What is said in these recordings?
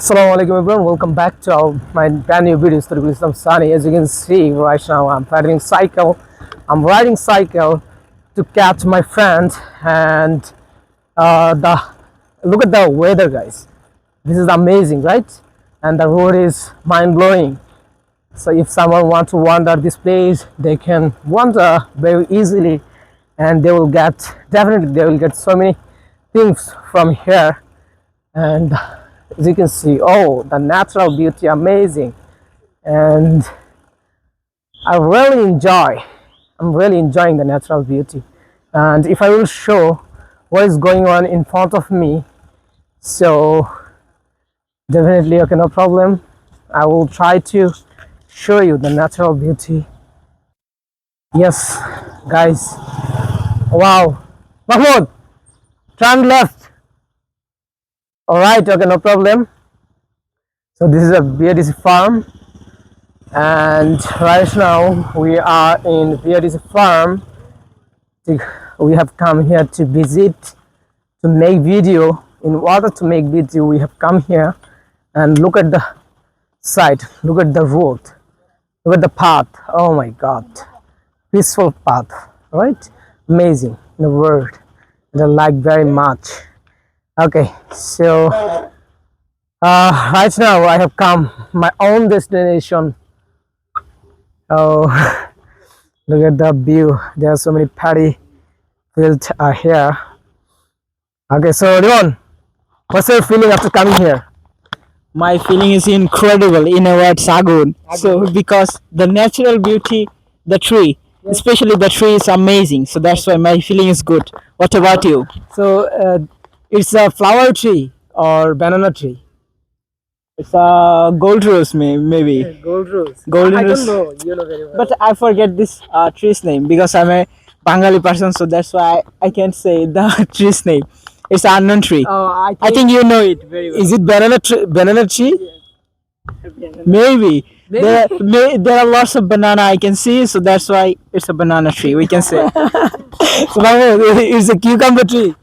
Assalamu alaikum everyone, welcome back to my brand new video. I'm Sunny. As you can see right now, I'm riding cycle to catch my friend, and the look at the weather, guys. This is amazing, right? And the road is mind-blowing. So if someone wants to wander this place, they can wander very easily, and they will get so many things from here. And as you can see, oh, the natural beauty, amazing. And I really enjoy I'm really enjoying the natural beauty. And if I will show what is going on in front of me, so definitely, okay, no problem, I will try to show you the natural beauty. Yes, guys, wow. Mahmoud, turn left. All right, okay, no problem. So this is a BRDC farm, and right now we are in BRDC farm. We have come here to visit, to make video. In order to make video, we have come here, and look at the site, look at the road, look at the path. Oh my God, peaceful path, right? Amazing in the world, and I like very much. Okay, so right now I have come my own destination. Oh, look at the view. There are so many paddy fields here. Okay, so Leon, what's your feeling after coming here? My feeling is incredible in a word, Sagun. So because the natural beauty, the tree, especially the tree is amazing. So that's why my feeling is good. What about you? So it's a flower tree or banana tree? It's a gold rose, maybe. Gold rose. Golden I rose. don't know. You know very well. But I forget this tree's name because I'm a Bengali person. So that's why I can't say the tree's name. It's an unknown tree. Oh, I think you know it very well. Is it banana tree? Banana tree? Maybe. There are lots of banana I can see, so that's why it's a banana tree. We can say. So it's a cucumber tree.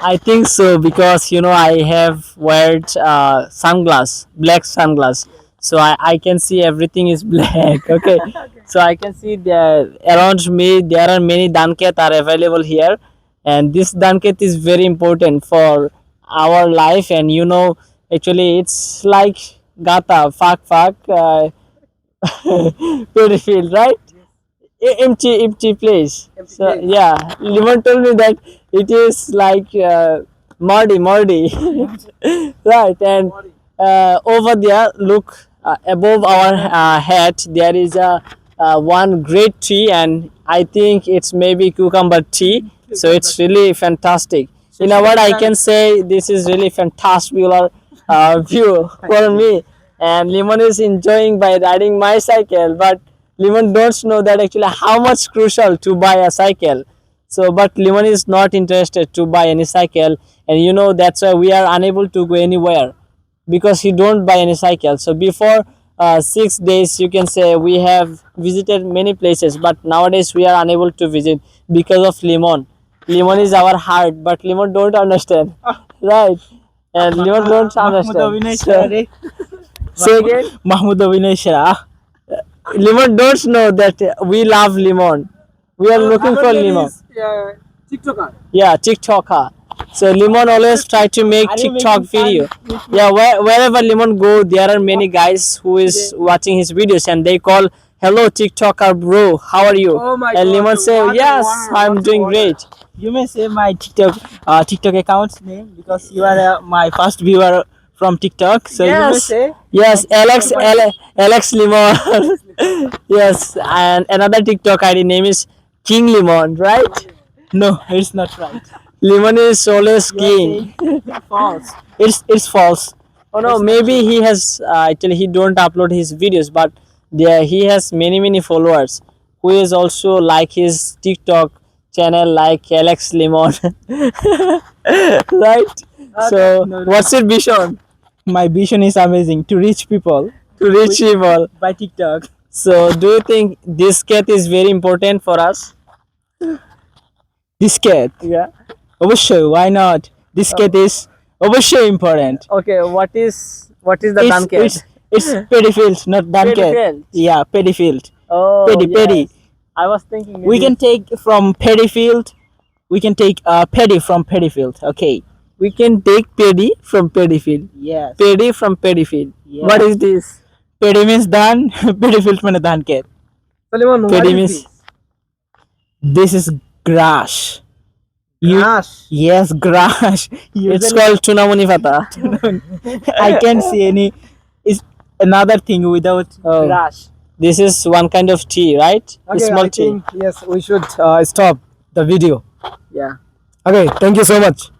I think so because I have wear black sunglass, so I can see everything is black. Okay, so I can see there around me there are many danket are available here, and this danket is very important for our life. And actually it's like gata fak pretty field, right? Empty place. So yeah, Limon told me that it is like muddy, right? And over there, look above our head, there is a one great tree, and I think it's maybe cucumber tree. So it's really fantastic. In a word, I can say this is really fantastic view for me. And Limon is enjoying by riding my cycle, but Limon don't know that actually how much crucial to buy a cycle. So, but Limon is not interested to buy any cycle, and that's why we are unable to go anywhere because he don't buy any cycle. So before 6 days, you can say we have visited many places, but nowadays we are unable to visit because of Limon. Limon is our heart, but Limon don't understand, right? And Limon don't understand. So again, Mahmoud Abhinay Shah. Limon don't know that we love Limon. We are looking for Limon. TikToker. Yeah, TikToker. So Limon always try to make TikTok video. Yeah, wherever Limon go, there are many guys who is watching his videos, and they call, "Hello TikToker bro, how are you?" Oh my And God, Limon say, "Yes, I'm doing great." You may say my TikTok account's name because you are my first viewer from TikTok. So you may say Yes, Alex Limon. Yes, and another TikTok ID name is King Limon, right? no, it's not right. Limon is always king. False. It's false. Oh no, maybe he has actually he don't upload his videos, but he has many followers who is also like his TikTok channel like Alex Limon. Right? So No. what's your vision? My vision is amazing to reach people To reach people. by TikTok. So do you think this cat is very important for us? This cat, Yeah. অবশ্যই, why not? This cat is অবশ্যই important. Okay, what is What is the It's, danket? it's paddy field, not danket. Paddy field. Yeah, paddy field. Oh, Paddy, yes. paddy. I was thinking We can take from paddy field. We can take paddy from paddy field. Okay. we can take paddy from paddy field. Yes. Paddy from paddy field. Yeah. What is this? Paddy means dhan. Paddy field means danket. Suleiman, what Paddy is means this is grass. Grass. Yes, grass. It's Usually called tunamuni pata. I can't see any. Is another thing without Oh. grass. This is one kind of tea, right? Okay, Small I tea. think yes, we should stop the video. Yeah. Okay, thank you so much.